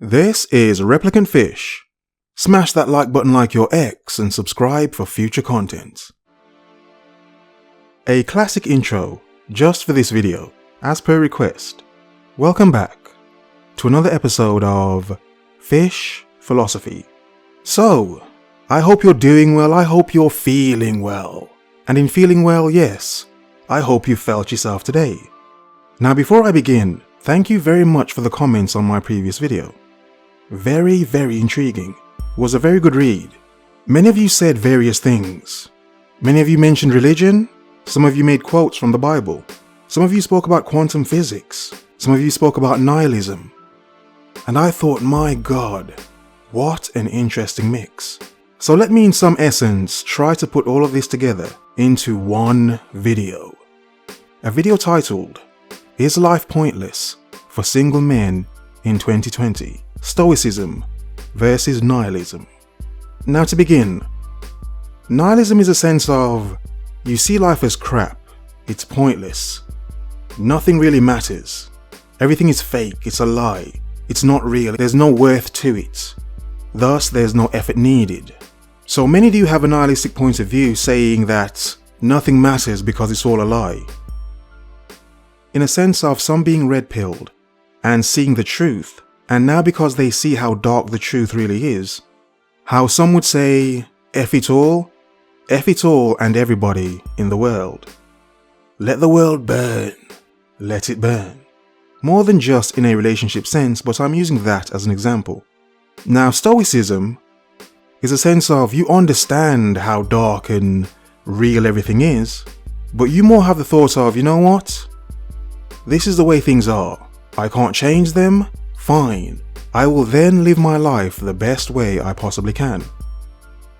This is ReplicantPhish. Smash that like button like your ex and subscribe for future content. A classic intro just for this video, as per request. Welcome back to another episode of Fish Philosophy. So, I hope you're doing well, I hope you're feeling well. And in feeling well, yes, I hope you felt yourself today. Now before I begin, thank you very much for the comments on my previous video. Very intriguing. It was a very good read. Many of you said various things. Many of you mentioned religion. Some of you made quotes from the Bible. Some of you spoke about quantum physics. Some of you spoke about nihilism. And I thought, my God, what an interesting mix. So let me in some essence try to put all of this together into one video. A video titled, Is Life Pointless for Single Men in 2020? Stoicism versus Nihilism. Now to begin, nihilism is a sense of, you see life as crap, it's pointless, nothing really matters, everything is fake, it's a lie, it's not real, there's no worth to it, thus there's no effort needed. So many do have a nihilistic point of view saying that nothing matters because it's all a lie. In a sense of some being red-pilled and seeing the truth, and now because they see how dark the truth really is, how some would say, F it all and everybody in the world. Let the world burn, let it burn. More than just in a relationship sense, but I'm using that as an example. Now Stoicism is a sense of you understand how dark and real everything is, but you more have the thought of, you know what? This is the way things are. I can't change them. Fine. I will then live my life the best way I possibly can.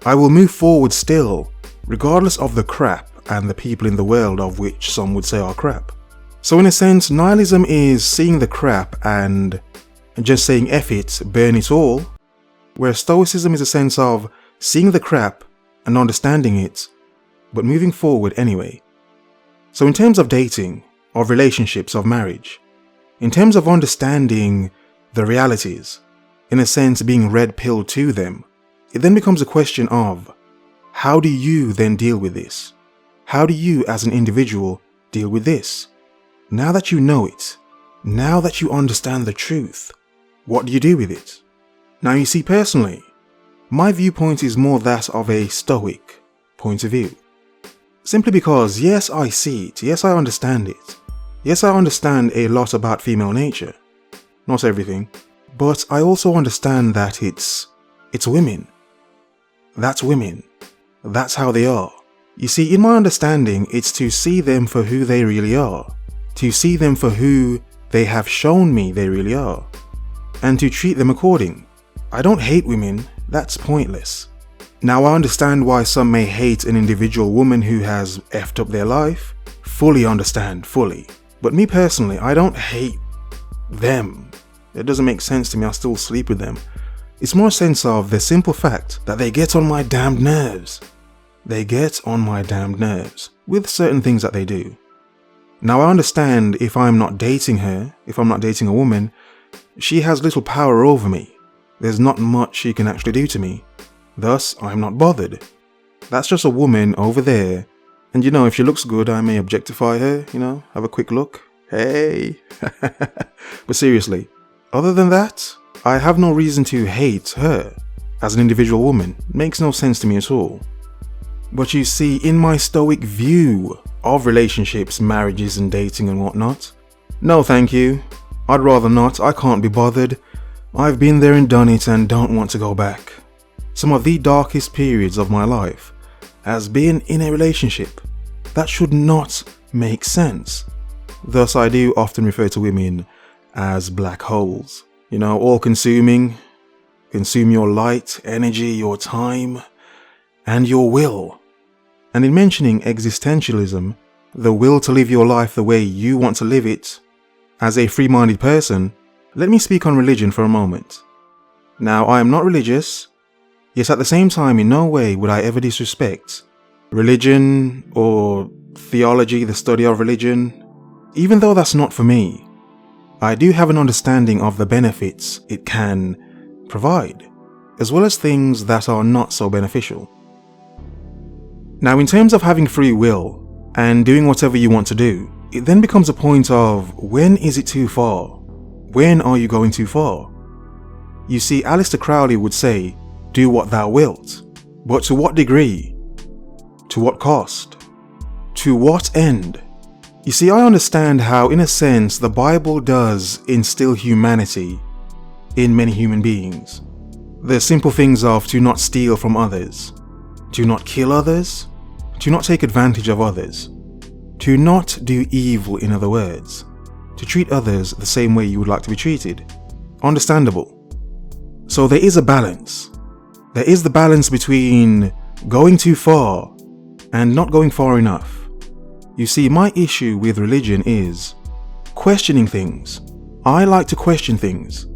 I will move forward still, regardless of the crap and the people in the world of which some would say are crap. So in a sense, nihilism is seeing the crap and just saying F it, burn it all, where Stoicism is a sense of seeing the crap and understanding it, but moving forward anyway. So in terms of dating, of relationships, of marriage, in terms of understanding the realities, in a sense being red-pilled to them, it then becomes a question of, how do you then deal with this? How do you as an individual deal with this? Now that you know it, now that you understand the truth, what do you do with it? Now you see, personally, my viewpoint is more that of a stoic point of view. Simply because, yes, I see it, yes, I understand it. Yes, I understand a lot about female nature. Not everything. But I also understand that it's women. That's women. That's how they are. You see, in my understanding, it's to see them for who they really are. To see them for who they have shown me they really are. And to treat them according. I don't hate women. That's pointless. Now I understand why some may hate an individual woman who has effed up their life. Fully understand, fully. But me personally, I don't hate them. It doesn't make sense to me, I still sleep with them. It's more a sense of the simple fact that they get on my damned nerves. They get on my damned nerves with certain things that they do. Now I understand if I'm not dating her, if I'm not dating a woman, she has little power over me. There's not much she can actually do to me. Thus, I'm not bothered. That's just a woman over there. And you know, if she looks good, I may objectify her, you know, have a quick look. Hey. But seriously, other than that, I have no reason to hate her as an individual woman. It makes no sense to me at all. But you see, in my stoic view of relationships, marriages and dating and whatnot, no thank you. I'd rather not. I can't be bothered. I've been there and done it and don't want to go back. Some of the darkest periods of my life has been in a relationship. That should not make sense. Thus I do often refer to women as black holes. You know, all-consuming, consume your light, energy, your time, and your will. And in mentioning existentialism, the will to live your life the way you want to live it, as a free-minded person, let me speak on religion for a moment. Now, I am not religious, yet at the same time in no way would I ever disrespect religion or theology, the study of religion, even though that's not for me. I do have an understanding of the benefits it can provide, as well as things that are not so beneficial. Now, in terms of having free will and doing whatever you want to do, it then becomes a point of when is it too far? When are you going too far? You see, Aleister Crowley would say, do what thou wilt, but to what degree? To what cost? To what end? You see, I understand how, in a sense, the Bible does instill humanity in many human beings. The simple things of to not steal from others, to not kill others, to not take advantage of others, to not do evil, in other words, to treat others the same way you would like to be treated. Understandable. So there is a balance. There is the balance between going too far and not going far enough. You see, my issue with religion is questioning things. I like to question things.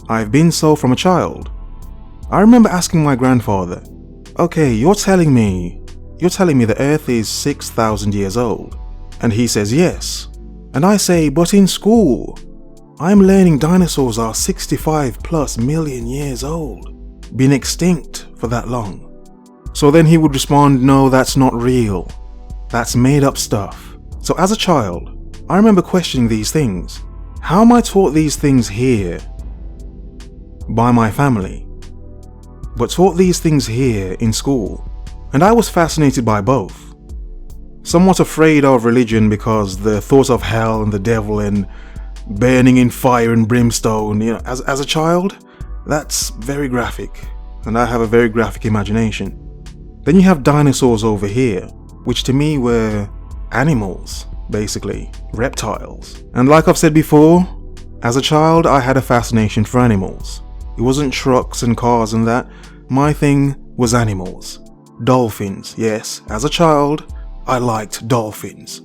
I've been so from a child. I remember asking my grandfather, okay, you're telling me the earth is 6,000 years old. And he says yes. And I say, but in school, I'm learning dinosaurs are 65 plus million years old, been extinct for that long. So then he would respond, no, that's not real. That's made up stuff. So as a child, I remember questioning these things. How am I taught these things here by my family, but taught these things here in school? And I was fascinated by both. Somewhat afraid of religion because the thought of hell and the devil and burning in fire and brimstone, as a child, that's very graphic, and I have a very graphic imagination. Then you have dinosaurs over here, which to me were animals, basically, reptiles. And like I've said before, as a child I had a fascination for animals. It wasn't trucks and cars and that. My thing was animals. Dolphins, yes, as a child I liked dolphins.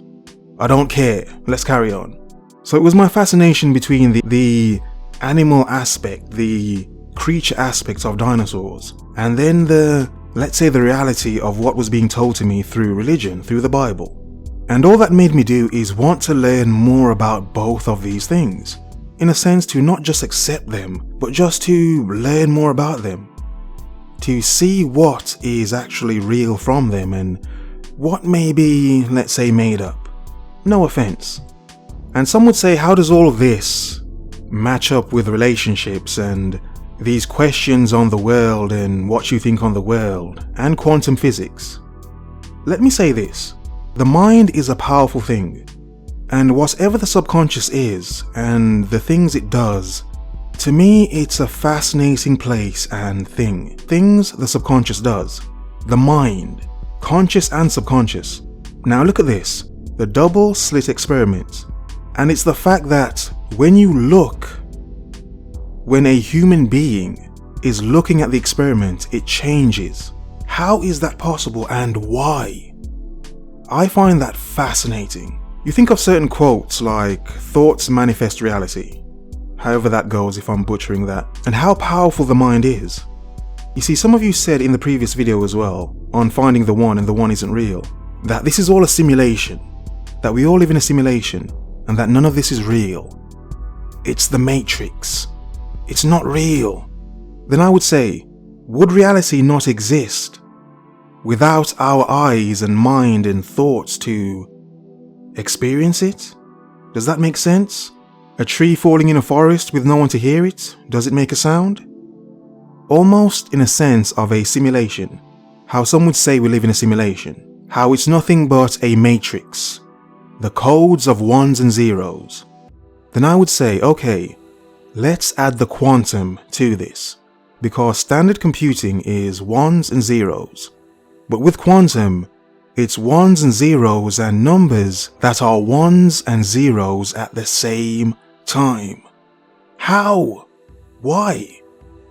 I don't care, let's carry on. So it was my fascination between the animal aspect, the creature aspects of dinosaurs, and then let's say the reality of what was being told to me through religion, through the Bible. And all that made me do is want to learn more about both of these things. In a sense, to not just accept them, but just to learn more about them. To see what is actually real from them and what may be, let's say, made up. No offense. And some would say, how does all of this match up with relationships and these questions on the world and what you think on the world and quantum physics? Let me say this. The mind is a powerful thing, and whatever the subconscious is and the things it does, to me it's a fascinating place and thing. Things the subconscious does. The mind, conscious and subconscious. Now look at this, the double slit experiment. And it's the fact that when a human being is looking at the experiment, it changes. How is that possible and why? I find that fascinating. You think of certain quotes like, thoughts manifest reality. However that goes, if I'm butchering that. And how powerful the mind is. You see, some of you said in the previous video as well, on finding the one and the one isn't real, that this is all a simulation. That we all live in a simulation. And that none of this is real. It's the Matrix. It's not real. Then I would say, would reality not exist without our eyes and mind and thoughts to experience it? Does that make sense? A tree falling in a forest with no one to hear it, does it make a sound? Almost in a sense of a simulation. How some would say we live in a simulation. How it's nothing but a matrix. The codes of ones and zeros. Then I would say, okay, let's add the quantum to this, because standard computing is ones and zeros. But with quantum, it's ones and zeros and numbers that are ones and zeros at the same time. How? Why?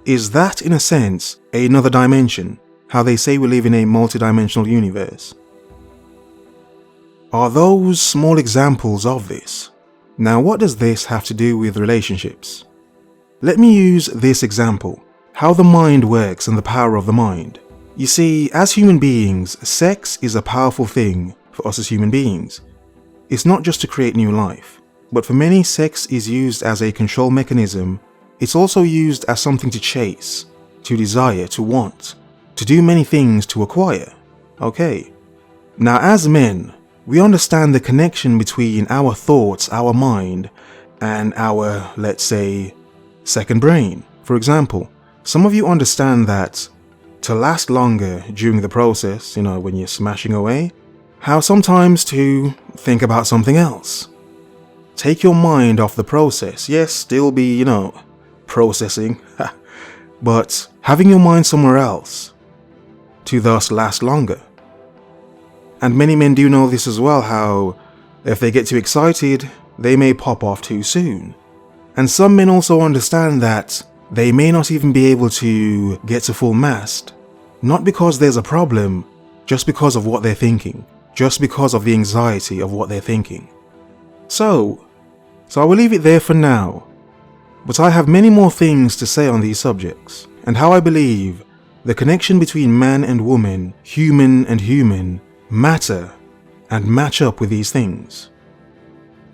Is that, in a sense, another dimension? How they say we live in a multidimensional universe. Are those small examples of this? Now, what does this have to do with relationships? Let me use this example, how the mind works and the power of the mind. You see, as human beings, sex is a powerful thing for us as human beings. It's not just to create new life. But for many, sex is used as a control mechanism. It's also used as something to chase, to desire, to want, to do many things to acquire. Okay. Now, as men, we understand the connection between our thoughts, our mind, and our, let's say, second brain. For example, some of you understand that to last longer during the process, when you're smashing away, how sometimes to think about something else. Take your mind off the process. Yes, still be, processing, but having your mind somewhere else to thus last longer. And many men do know this as well, how if they get too excited, they may pop off too soon. And some men also understand that they may not even be able to get to full mast, not because there's a problem, just because of what they're thinking, just because of the anxiety of what they're thinking. So I will leave it there for now, but I have many more things to say on these subjects, and how I believe the connection between man and woman, human and human, matter and match up with these things.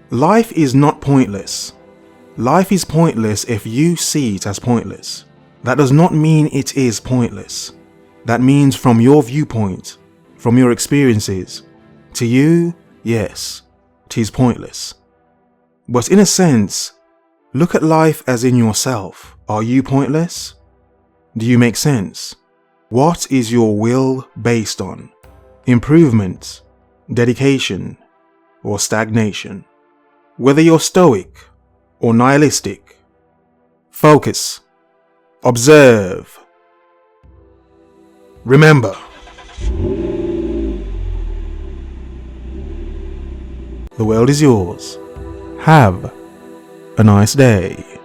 Life is not pointless. Life is pointless if you see it as pointless. That does not mean it is pointless. That means from your viewpoint, from your experiences, to you, yes, it is pointless. But in a sense, look at life as in yourself. Are you pointless? Do you make sense? What is your will based on? Improvement, dedication, or stagnation? Whether you're stoic or nihilistic, focus, observe. Remember, the world is yours. Have a nice day.